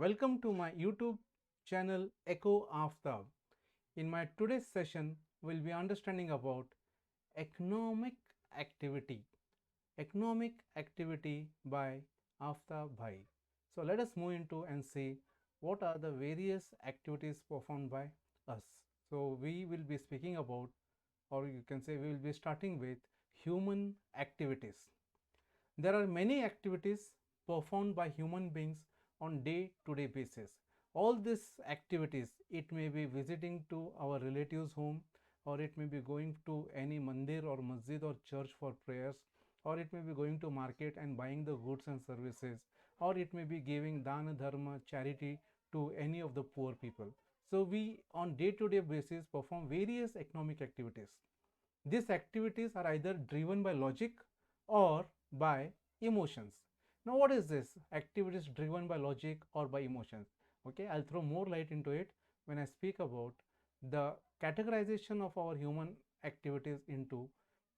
Welcome to my YouTube channel Echo Aftab. In my today's session, we'll be understanding about economic activity. Economic activity by Aftab Bhai. So let us move into and see what are the various activities performed by us. So we will be speaking about, or you can say we will be starting with human activities. There are many activities performed by human beings on day-to-day basis. All these activities, it may be visiting to our relatives' home, or it may be going to any mandir or masjid or church for prayers, or it may be going to market and buying the goods and services, or it may be giving dana dharma charity to any of the poor people. So we on day-to-day basis perform various economic activities. These activities are either driven by logic or by emotions. Now, what is this? Activities driven by logic or by emotions? Okay, I'll throw more light into it when I speak about the categorization of our human activities into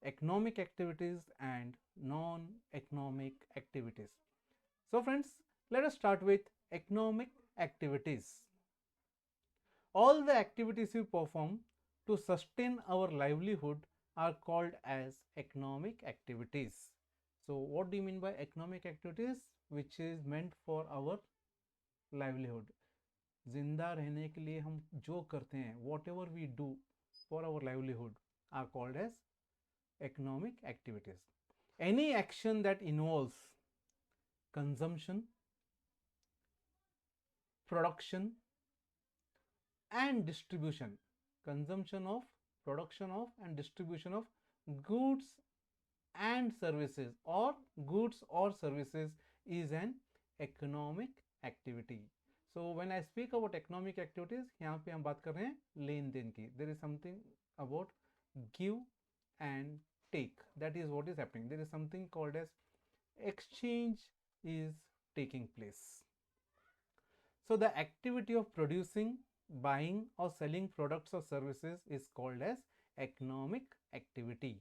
economic activities and non-economic activities. So, friends, let us start with economic activities. All the activities we perform to sustain our livelihood are called as economic activities. So what do you mean by economic activities? Which is meant for our livelihood. जिंदा रहने के लिए हम जो करते हैं, whatever we do for our livelihood are called as economic activities. Any action that involves consumption, production, and distribution, consumption of, production of, and distribution of goods and services, or goods or services is an economic activity. So when I speak about economic activities, यहाँ पे हम बात कर रहे हैं लेन then की. There is something about give and take. That is what is happening. There is something called as exchange is taking place. So the activity of producing, buying or selling products or services is called as economic activity.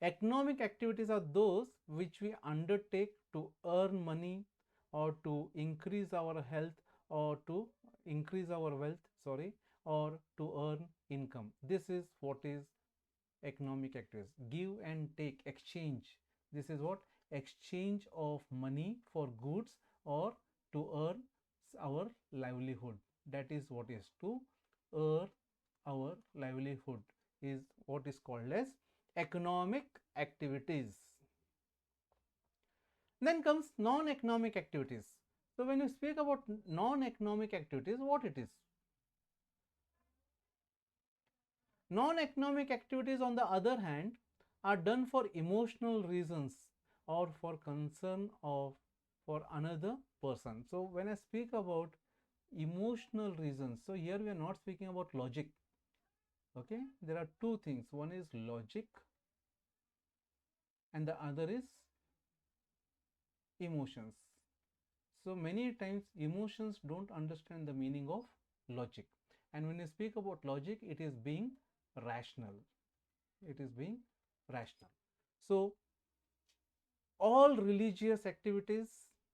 Economic activities are those which we undertake to earn money or to increase our health or to increase our wealth, or to earn income. This is what is economic activities. Give and take, exchange. This is what? Exchange of money for goods or to earn our livelihood. That is what is to earn our livelihood is what is called as economic activities. Then comes non-economic activities. So when you speak about non-economic activities, what it is? Non-economic activities, on the other hand, are done for emotional reasons or for concern of for another person. So when I speak about emotional reasons, so here we are not speaking about logic. Okay, there are two things. One is logic and the other is emotions. So many times emotions don't understand the meaning of logic, and when you speak about logic, it is being rational. It is being rational. So all religious activities,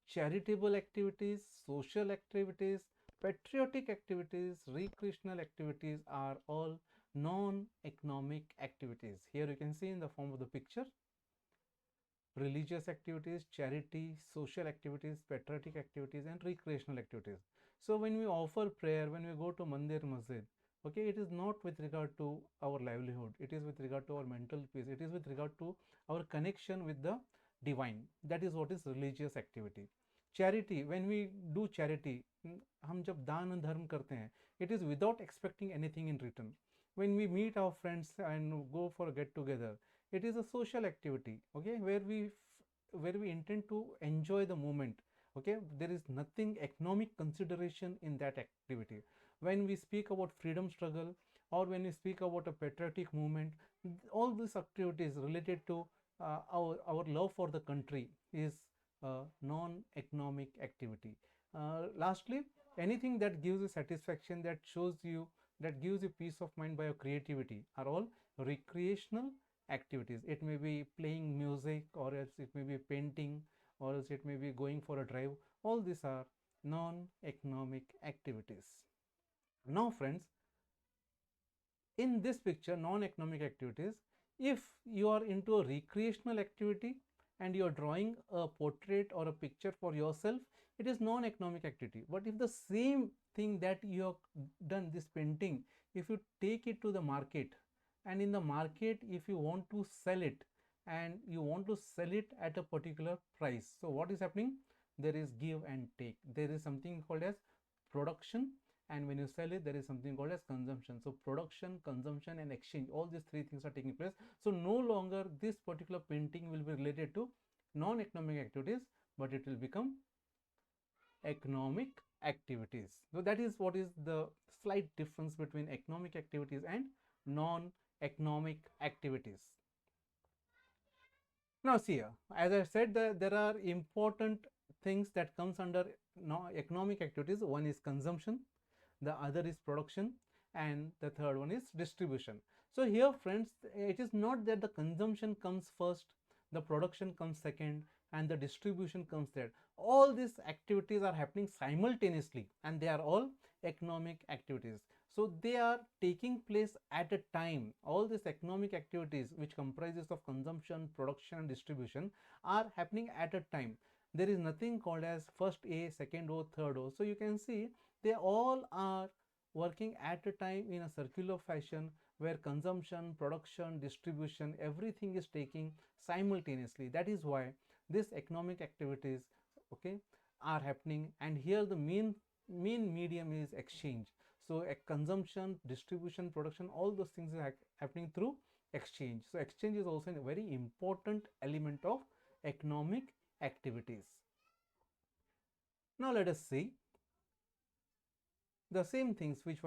charitable activities, social activities, patriotic activities, recreational activities are all non-economic activities. Here you can see in the form of the picture religious activities, charity, social activities, patriotic activities, and recreational activities. So when we offer prayer, when we go to mandir, masjid, okay, it is not with regard to our livelihood, it is with regard to our mental peace, it is with regard to our connection with the divine. That is what is religious activity. Charity, when we do charity, हम जब दान धर्म करते हैं, it is without expecting anything in return. When we meet our friends and go for a get together, it is a social activity, okay, where we intend to enjoy the moment. Okay, there is nothing economic consideration in that activity. When we speak about freedom struggle or when we speak about a patriotic movement, all these activities related to our love for the country is a non-economic activity. Lastly, anything that gives you satisfaction, that shows you, that gives you peace of mind by your creativity are all recreational activities. It may be playing music, or else it may be painting, or else it may be going for a drive. All these are non-economic activities. Now friends, in this picture, non-economic activities, if you are into a recreational activity and you are drawing a portrait or a picture for yourself, it is non-economic activity. But if the same thing that you have done, this painting, if you take it to the market, and in the market if you want to sell it, and you want to sell it at a particular price, so what is happening? There is give and take. There is something called as production, and when you sell it, there is something called as consumption. So production, consumption and exchange, all these three things are taking place. So no longer this particular painting will be related to non-economic activities, but it will become economic activities. So that is what is the slight difference between economic activities and non-economic activities. Now see here, as I said, there are important things that comes under economic activities. One is consumption, the other is production, and the third one is distribution. So here friends, it is not that the consumption comes first, the production comes second, and the distribution comes third. All these activities are happening simultaneously, and they are all economic activities. So they are taking place at a time. All these economic activities, which comprises of consumption, production and distribution, are happening at a time. There is nothing called as first A, second O, third O. So you can see they all are working at a time in a circular fashion, where consumption, production, distribution, everything is taking simultaneously. That is why these economic activities, okay, are happening. And here the main medium is exchange. So consumption, distribution, production, all those things are happening through exchange. So exchange is also a very important element of economic activities. Now let us see the same things which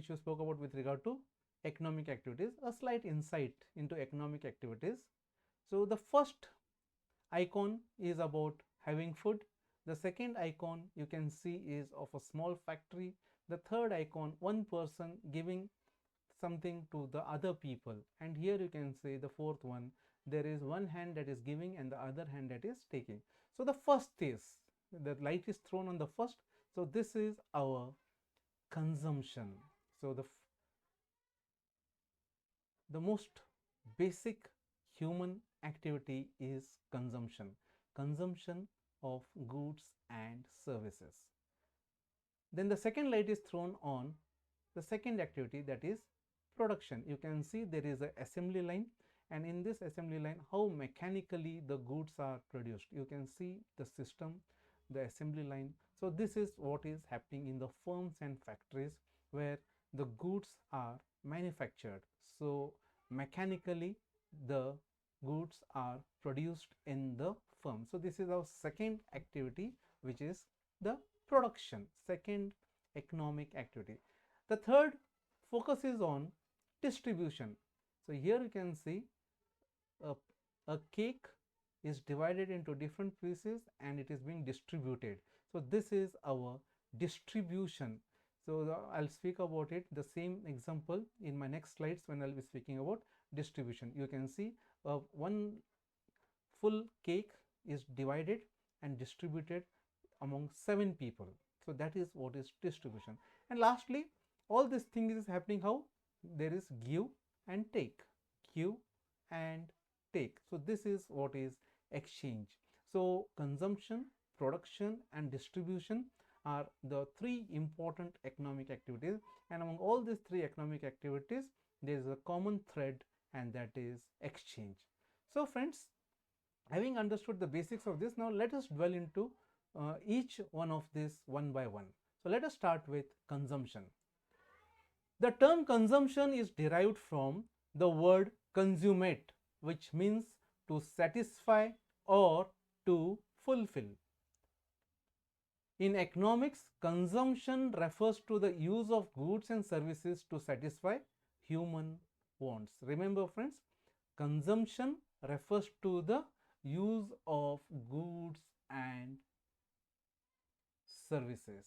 you spoke about with regard to economic activities, a slight insight into economic activities. So the first icon is about having food. The second icon you can see is of a small factory. The third icon, one person giving something to the other people. And here you can see the fourth one, there is one hand that is giving and the other hand that is taking. So the first is, the light is thrown on the first. So this is our consumption. So the most basic human activity is consumption of goods and services. Then the second light is thrown on the second activity, that is production. You can see there is an assembly line, and in this assembly line how mechanically the goods are produced. You can see the system, the assembly line. So this is what is happening in the firms and factories where the goods are manufactured. So mechanically the goods are produced in the firm. So this is our second activity, which is the production, second economic activity. The third focuses on distribution. So here you can see a cake is divided into different pieces and it is being distributed. So this is our distribution. So I'll speak about it, the same example in my next slides when I'll be speaking about distribution. You can see one full cake is divided and distributed among 7 people. So that is what is distribution. And lastly, all these things is happening how? There is give and take, give and take. So this is what is exchange. So consumption, production and distribution are the 3 important economic activities, and among all these 3 economic activities there is a common thread, and that is exchange. So friends, having understood the basics of this, now let us dwell into each one of these one by one. So let us start with consumption. The term consumption is derived from the word consummate, which means to satisfy or to fulfill. In economics, consumption refers to the use of goods and services to satisfy human wants. Remember friends, consumption refers to the use of goods and services.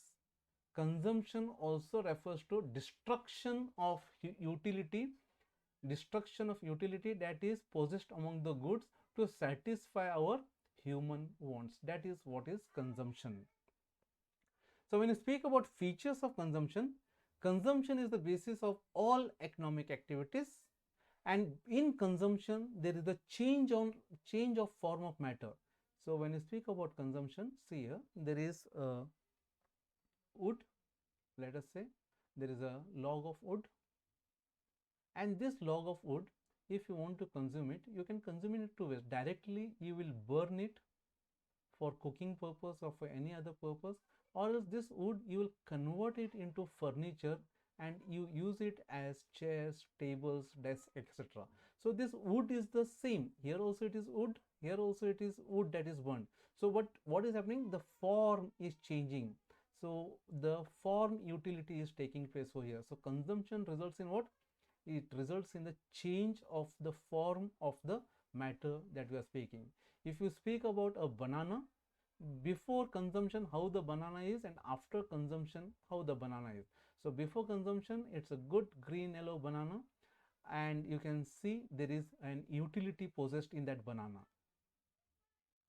Consumption also refers to destruction of utility, that is possessed among the goods to satisfy our human wants. That is what is consumption. So when you speak about features of consumption, consumption is the basis of all economic activities, and in consumption there is a change of form of matter. So when you speak about consumption, see here there is wood, let us say there is a log of wood, and this log of wood, if you want to consume it, you can consume it two ways. Directly you will burn it for cooking purpose or for any other purpose, or else this wood you will convert it into furniture and you use it as chairs, tables, desks, etc. So this wood is the same. Here also it is wood, here also it is wood that is burnt. So what is happening? The form is changing. So the form utility is taking place over here. So consumption results in what? It results in the change of the form of the matter that we are speaking. If you speak about a banana, before consumption how the banana is, and after consumption how the banana is. So before consumption it's a good green yellow banana, and you can see there is an utility possessed in that banana.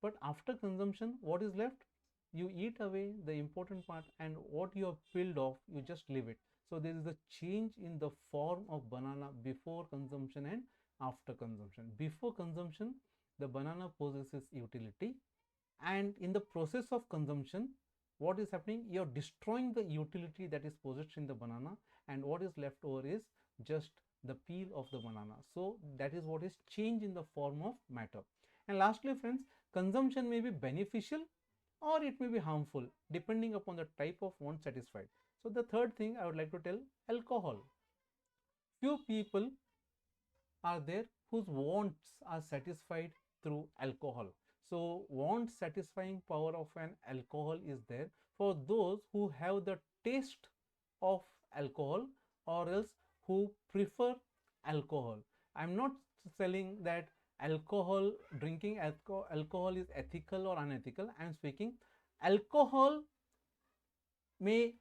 But after consumption, what is left? You eat away the important part, and what you have peeled off, you just leave it. So there is a change in the form of banana before consumption and after consumption. Before consumption, the banana possesses utility, and in the process of consumption, what is happening? You are destroying the utility that is possessed in the banana, and what is left over is just the peel of the banana. So that is what is change in the form of matter. And lastly, friends, consumption may be beneficial or it may be harmful depending upon the type of want satisfied. So the third thing I would like to tell, alcohol. Few people are there whose wants are satisfied through alcohol. So want satisfying power of an alcohol is there for those who have the taste of alcohol, or else who prefer alcohol. I'm not saying that alcohol, drinking alcohol is ethical or unethical. I'm speaking alcohol may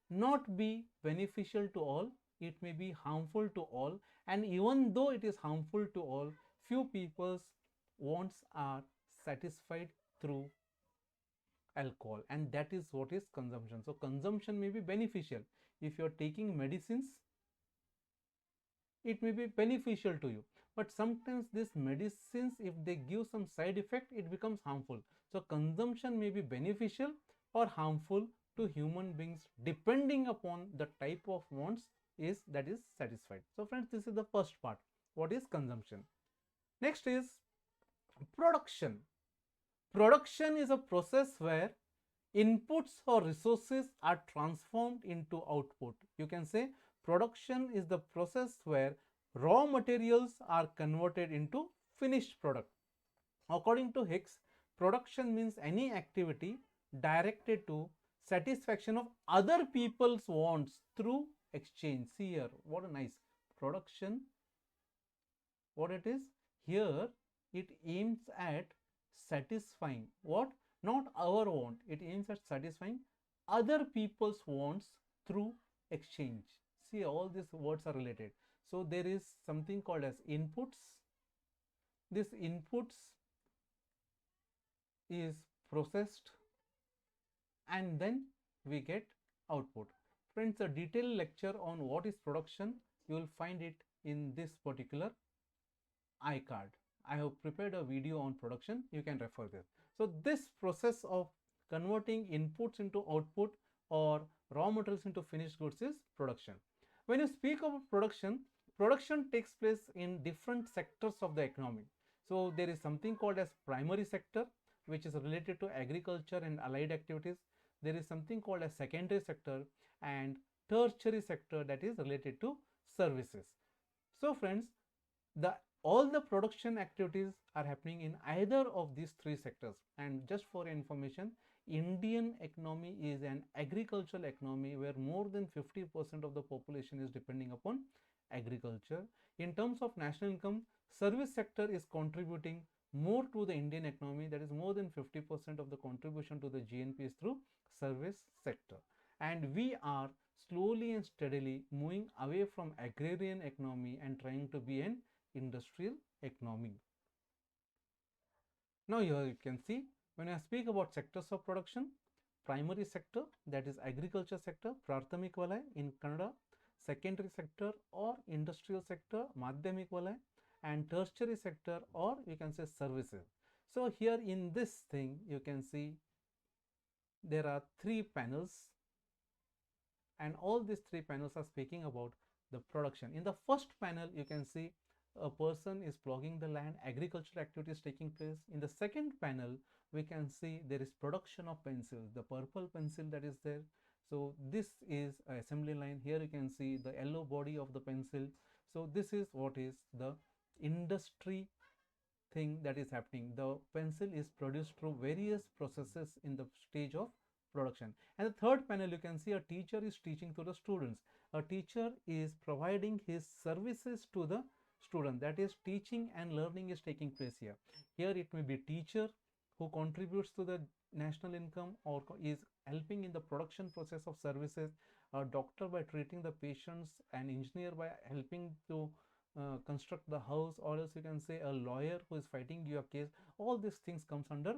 not be beneficial to all, it may be harmful to all, and even though it is harmful to all, few people's wants are satisfied through alcohol, and that is what is consumption. So consumption may be beneficial. If you are taking medicines, it may be beneficial to you, but sometimes these medicines, if they give some side effect, it becomes harmful. So consumption may be beneficial or harmful to human beings depending upon the type of wants that is satisfied. So friends, this is the first part, what is consumption. Next is production. Production is a process where inputs or resources are transformed into output. You can say production is the process where raw materials are converted into finished product. According to Hicks, production means any activity directed to satisfaction of other people's wants through exchange. See here, what a nice production. What it is? Here it aims at satisfying what? Not our want. It aims at satisfying other people's wants through exchange. See, all these words are related. So there is something called as inputs. This inputs is processed and then we get output. Friends, a detailed lecture on what is production, you will find it in this particular iCard. I have prepared a video on production, you can refer this. So this process of converting inputs into output or raw materials into finished goods is production. When you speak about production, production takes place in different sectors of the economy. So there is something called as primary sector, which is related to agriculture and allied activities. There is something called as secondary sector and tertiary sector, that is related to services. So friends, all the production activities are happening in either of these three sectors. And just for information, Indian economy is an agricultural economy where more than 50% of the population is depending upon agriculture. In terms of national income, service sector is contributing more to the Indian economy, that is more than 50% of the contribution to the GNP is through service sector. And we are slowly and steadily moving away from agrarian economy and trying to be an industrial economy. Now here you can see, when I speak about sectors of production, primary sector, that is agriculture sector, Prathamik Valay in Kannada, secondary sector or industrial sector, Madhyamik Valay, and tertiary sector, or you can say services. So here in this thing you can see there are 3 panels, and all these 3 panels are speaking about the production. In the first panel you can see a person is ploughing the land, agricultural activity is taking place. In the second panel we can see there is production of pencils, the purple pencil that is there. So this is a assembly line. Here you can see the yellow body of the pencil. So this is what is the industry thing that is happening. The pencil is produced through various processes in the stage of production. And the third panel you can see a teacher is teaching to the students. A teacher is providing his services to the student, that is teaching and learning is taking place here. Here it may be teacher who contributes to the national income or is helping in the production process of services, a doctor by treating the patients, an engineer by helping to construct the house, or else you can say a lawyer who is fighting your case. All these things comes under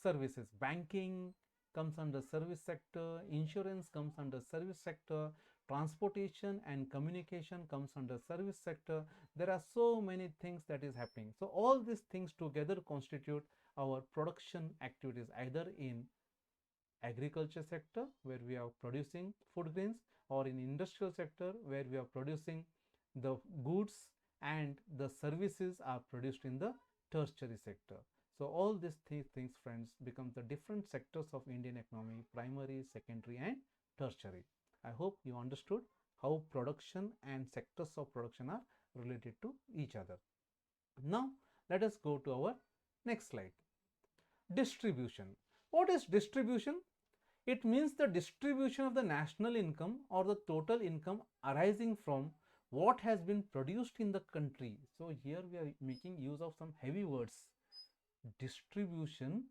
services. Banking comes under service sector, insurance comes under service sector, transportation and communication comes under service sector. There are so many things that is happening. So all these things together constitute our production activities, either in agriculture sector where we are producing food grains, or in industrial sector where we are producing the goods, and the services are produced in the tertiary sector. So all these things friends become the different sectors of Indian economy: primary, secondary and tertiary. I hope you understood how production and sectors of production are related to each other. Now let us go to our next slide. Distribution. What is distribution? It means the distribution of the national income or the total income arising from what has been produced in the country. So here we are making use of some heavy words. Distribution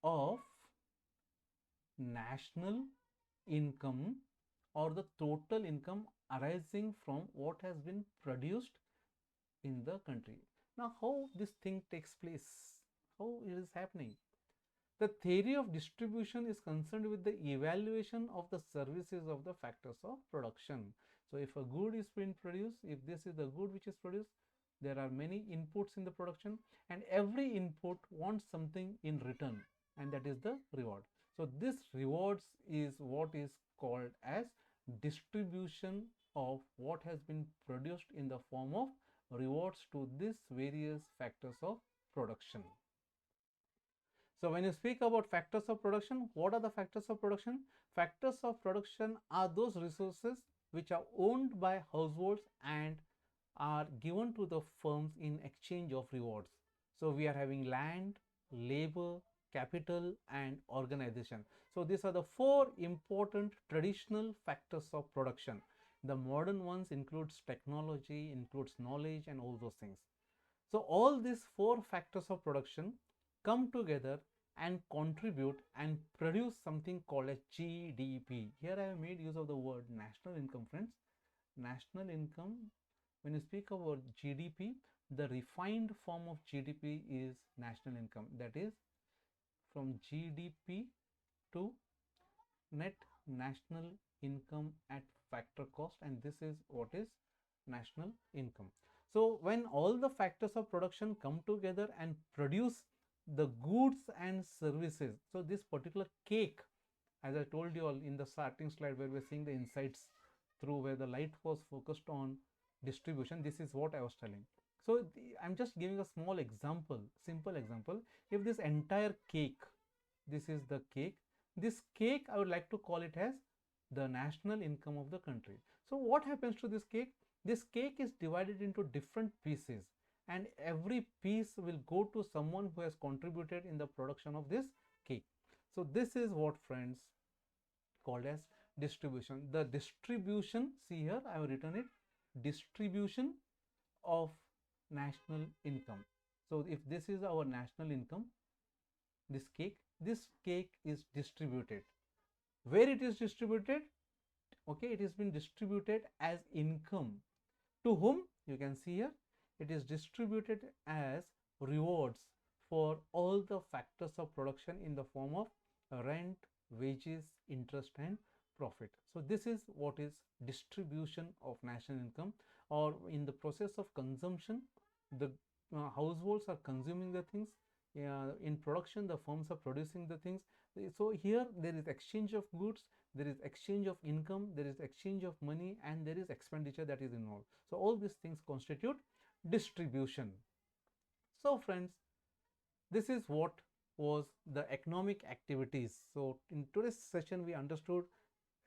of national income or the total income arising from what has been produced in the country. Now how this thing takes place, how it is happening? The theory of distribution is concerned with the evaluation of the services of the factors of production. So if a good is being produced, if this is the good which is produced, there are many inputs in the production, and every input wants something in return, and that is the reward. So this rewards is what is called as distribution of what has been produced in the form of rewards to these various factors of production. So when you speak about factors of production, what are the factors of production? Factors of production are those resources which are owned by households and are given to the firms in exchange of rewards. So we are having land, labor, capital and organization. So these are the 4 important traditional factors of production. The modern ones includes technology, includes knowledge and all those things. So all these 4 factors of production come together and contribute and produce something called as GDP. Here I have made use of the word national income, friends. National income, when you speak about GDP, the refined form of GDP is national income. That is from GDP to net national income at factor cost, and this is what is national income. So when all the factors of production come together and produce the goods and services, so this particular cake, as I told you all in the starting slide where we are seeing the insights through where the light was focused on distribution, this is what I was telling. So I'm just giving a small example, simple example. If this entire cake, this is the cake, this cake I would like to call it as the national income of the country. So what happens to this cake? This cake is divided into different pieces, and every piece will go to someone who has contributed in the production of this cake. So this is what, friends, called as distribution. The distribution, see here I have written it, distribution of national income. So if this is our national income, this cake is distributed. Where it is distributed? Okay, it has been distributed as income. To whom? You can see here it is distributed as rewards for all the factors of production in the form of rent, wages, interest and profit. So this is what is distribution of national income, or in the process of consumption, the households are consuming the things, in production the firms are producing the things. So here there is exchange of goods, there is exchange of income, there is exchange of money, and there is expenditure that is involved. So all these things constitute distribution. So friends, this is what was the economic activities. So in today's session we understood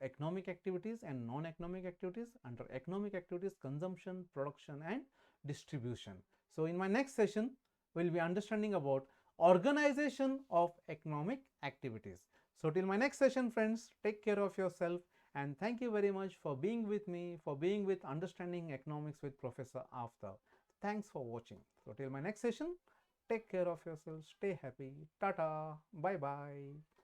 economic activities and non-economic activities. Under economic activities, consumption, production and distribution. So in my next session we'll be understanding about organization of economic activities. So till my next session friends, take care of yourself, and thank you very much for being with me, for being with Understanding Economics with Professor Aftab. Thanks for watching. So till my next session, take care of yourself, stay happy, tata, bye bye.